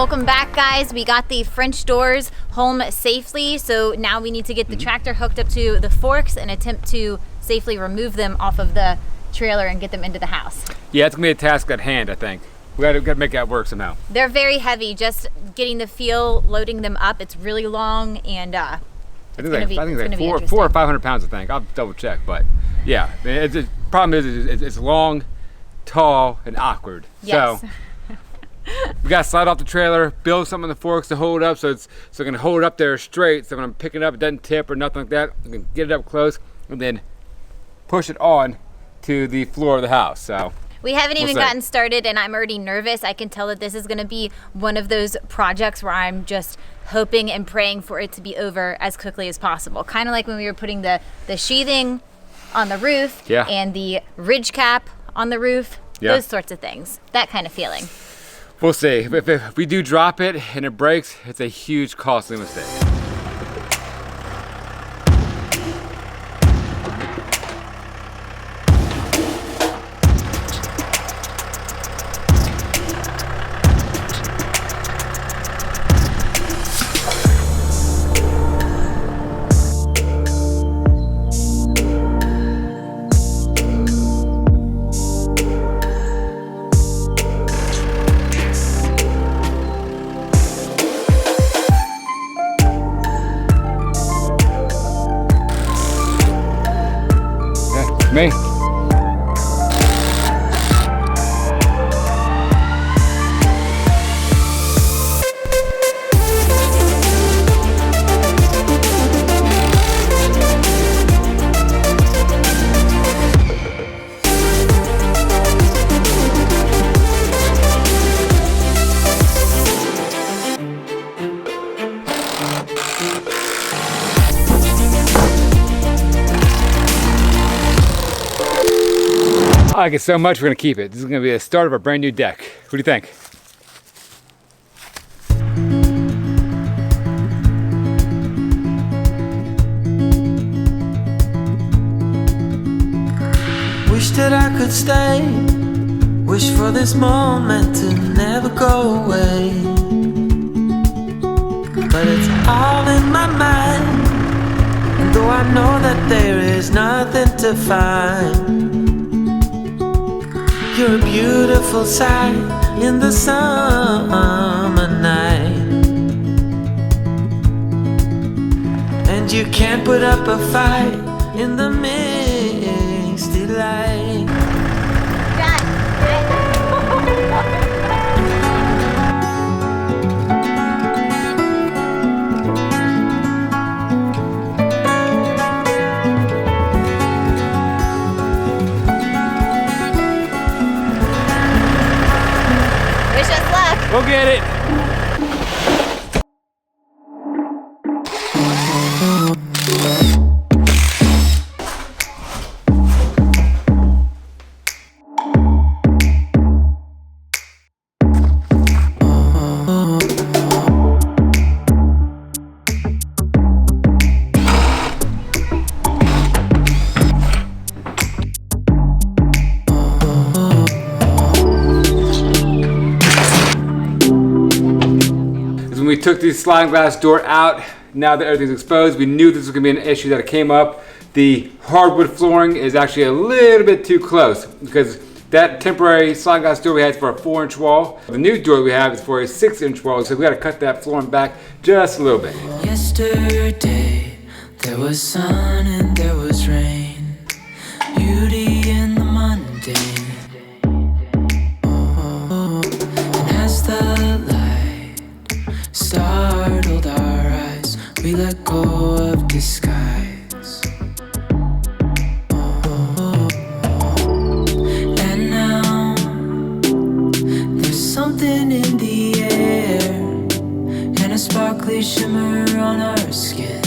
Welcome back, guys. We got the French doors home safely, so now we need to get the tractor hooked up to the forks and attempt to safely remove them off of the trailer and get them into the house. Yeah, it's gonna be a task at hand, I think. We gotta make that work somehow. They're very heavy. Just getting the feel, loading them up, it's really long, and I think it's like 400 or 500 pounds, I think. I'll double check, but yeah. The problem is it's long, tall, and awkward. Yes. So we gotta slide off the trailer, build something on the forks to hold it up, so I'm gonna hold it up there straight, so when I'm picking it up, it doesn't tip or nothing like that. I'm gonna get it up close and then push it on to the floor of the house. So we haven't even gotten started, and I'm already nervous. I can tell that this is gonna be one of those projects where I'm just hoping and praying for it to be over as quickly as possible. Kind of like when we were putting the sheathing on the roof and the ridge cap on the roof, those sorts of things, that kind of feeling. We'll see. If we do drop it and it breaks, it's a huge costly mistake. Me. I like it so much, we're gonna keep it. This is gonna be the start of a brand new deck. What do you think? Wish that I could stay. Wish for this moment to never go away. But it's all in my mind. And though I know that there is nothing to find, you're a beautiful sight in the summer night, and you can't put up a fight in the misty light. We'll get it. We took the sliding glass door out. Now that everything's exposed, we knew this was gonna be an issue that came up. The hardwood flooring is actually a little bit too close because that temporary sliding glass door we had is for a 4-inch wall. The new door we have is for a 6-inch wall, so we gotta cut that flooring back just a little bit. Yesterday, there was sun and there was rain. Beauty in the mundane. And as the light startled our eyes, we let go of disguise. And now there's something in the air and a sparkly shimmer on our skin,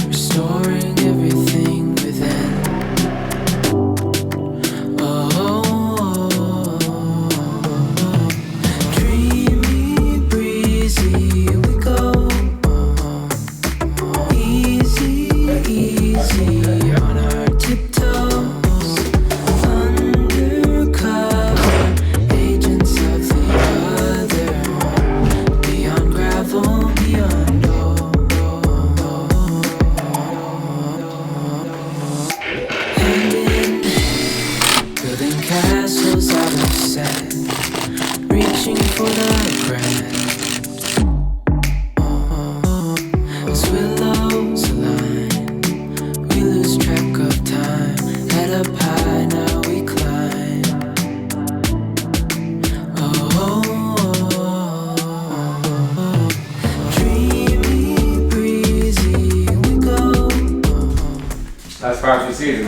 restoring everything within. Dreamy, breezy, we go. Easy, easy on our tiptoes. Undercover agents of the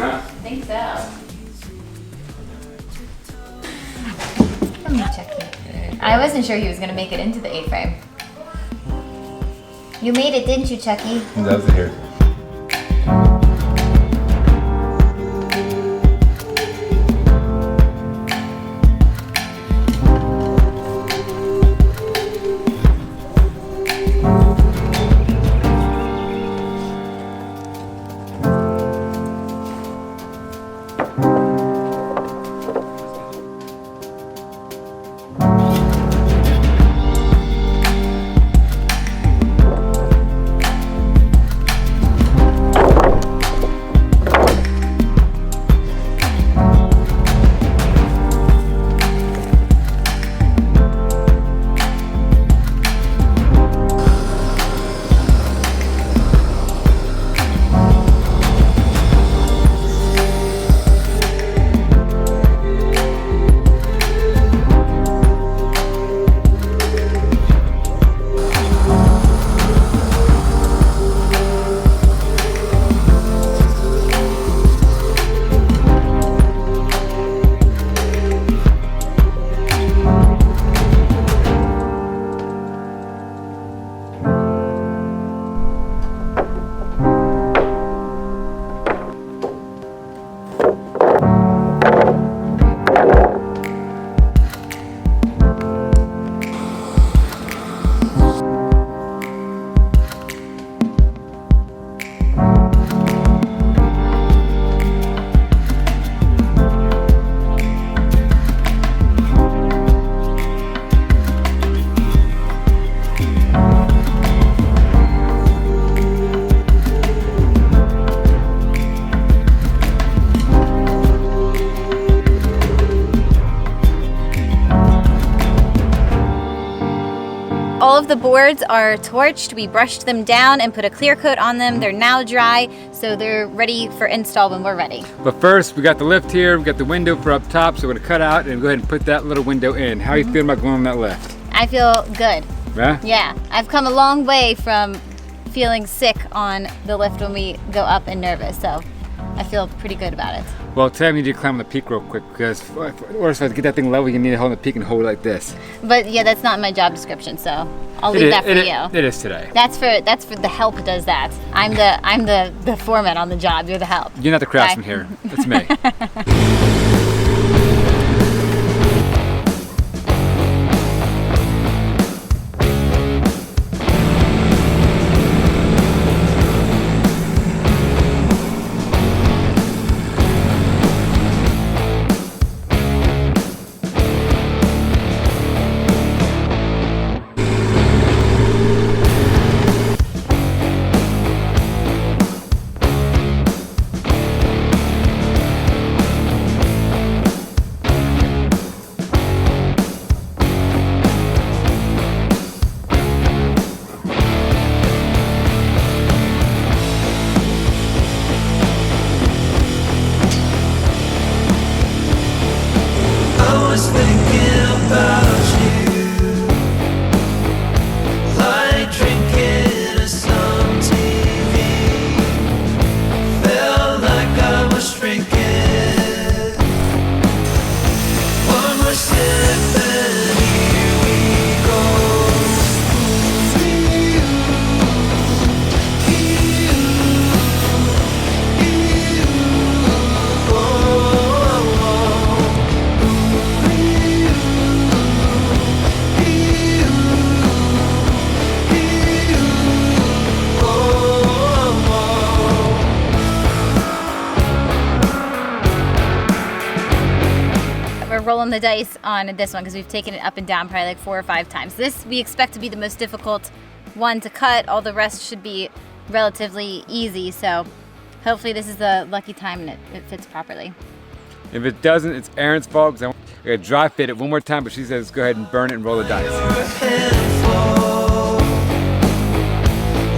huh? I think so. Let me check it. I wasn't sure he was gonna make it into the A-frame. You made it, didn't you, Chucky? He loves it here. All of the boards are torched. We brushed them down and put a clear coat on them. They're now dry, so they're ready for install when we're ready. But first, we got the lift here, we got the window for up top, so we're gonna cut out and go ahead and put that little window in. How are you feeling about going on that lift? I feel good. Yeah? Yeah, I've come a long way from feeling sick on the lift when we go up and nervous, so I feel pretty good about it. Well, today I need you to climb on the peak real quick because in order to get that thing level, you need to hold on the peak and hold it like this. But yeah, that's not my job description, so I'll leave that for you. It is today. That's for the help does that. I'm the foreman on the job. You're the help. You're not the craftsman here. It's me. I was thinking about you, like drinking some TV. Felt like I was drinking. One more sip and here we go. We're rolling the dice on this one because we've taken it up and down probably like 4 or 5 times. This we expect to be the most difficult one to cut. All the rest should be relatively easy, so hopefully this is the lucky time and it fits properly. If it doesn't, it's Erin's fault because I gotta dry fit it one more time, but she says go ahead and burn it and roll the dice.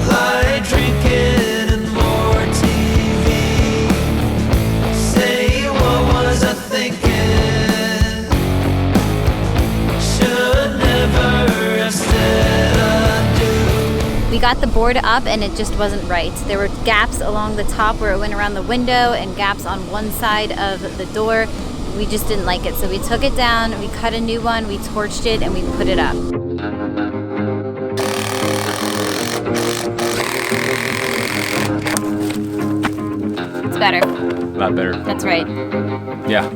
Like drinking and more TV. Say what was I thinking? Should never have said I do. We got the board up and it just wasn't right. There were gaps along the top where it went around the window and gaps on one side of the door. We just didn't like it. So we took it down, we cut a new one, we torched it, and we put it up. It's better. A lot better. That's right. Yeah.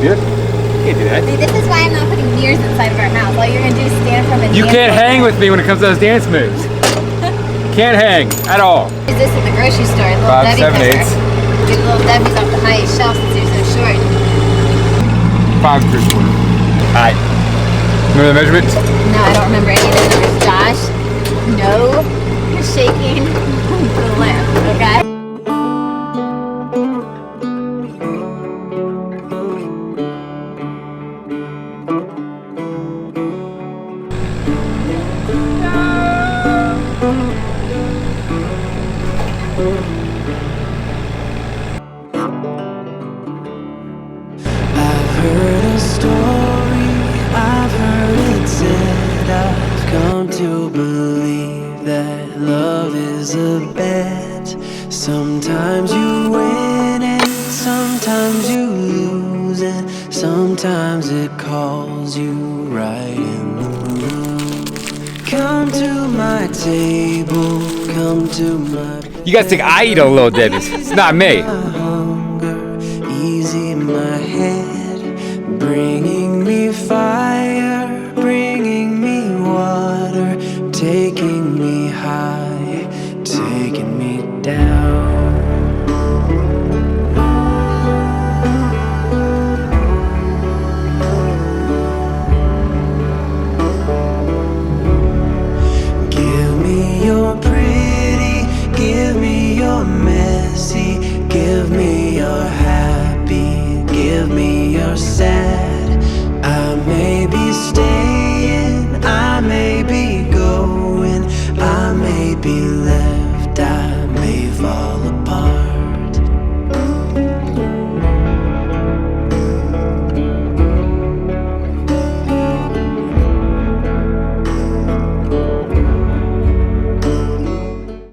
Good? You can't do that. See, this is why I'm not putting mirrors inside of our house. All you're gonna do is stand from a You can't hang with me when it comes to those dance moves. Can't hang at all. Is this at the grocery store? A little 5, Debbie 7, 8. picker. Get a little Debbie's off the highest shelf since you're so short. 5 3/4. Alright. Remember the measurement? No, I don't remember any of the numbers. Josh, no, you're shaking the lamp, okay? I've heard a story, I've heard it said, I've come to believe that love is a bet. Sometimes you win and sometimes you lose, and sometimes it calls you right in the mood. Come to my table, come to my You guys think I eat a Little Debbie's. It's not me. hunger, easy my head, bringing me fire, bringing me water, taking me high, taking me down. Give me your pretty, give me your messy, give me your happy, give me your sad. I may be staying, I may be going, I may be left.